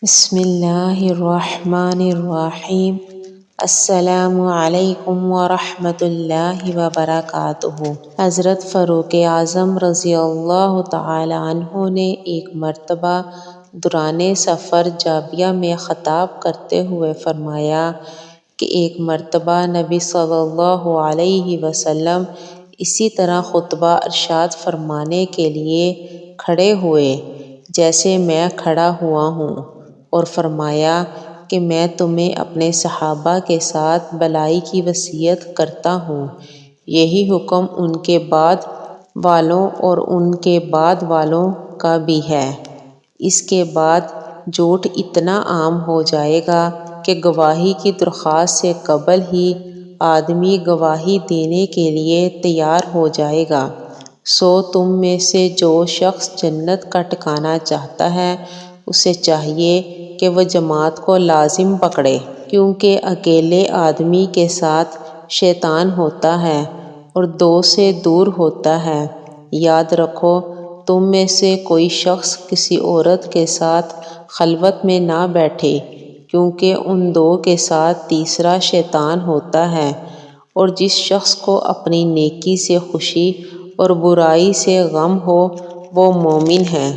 بسم اللہ الرحمن الرحیم۔ السلام علیکم ورحمۃ اللہ وبرکاتہ۔ حضرت فاروق اعظم رضی اللہ تعالی عنہ نے ایک مرتبہ دوران سفر جابیہ میں خطاب کرتے ہوئے فرمایا کہ ایک مرتبہ نبی صلی اللہ علیہ وسلم اسی طرح خطبہ ارشاد فرمانے کے لیے کھڑے ہوئے جیسے میں کھڑا ہوا ہوں، اور فرمایا کہ میں تمہیں اپنے صحابہ کے ساتھ بھلائی کی وصیت کرتا ہوں۔ یہی حکم ان کے بعد والوں اور ان کے بعد والوں کا بھی ہے۔ اس کے بعد جھوٹ اتنا عام ہو جائے گا کہ گواہی کی درخواست سے قبل ہی آدمی گواہی دینے کے لیے تیار ہو جائے گا۔ سو تم میں سے جو شخص جنت کا ٹھکانہ چاہتا ہے اسے چاہیے کہ وہ جماعت کو لازم پکڑے، کیونکہ اکیلے آدمی کے ساتھ شیطان ہوتا ہے اور دو سے دور ہوتا ہے۔ یاد رکھو تم میں سے کوئی شخص کسی عورت کے ساتھ خلوت میں نہ بیٹھے، کیونکہ ان دو کے ساتھ تیسرا شیطان ہوتا ہے، اور جس شخص کو اپنی نیکی سے خوشی اور برائی سے غم ہو وہ مومن ہے۔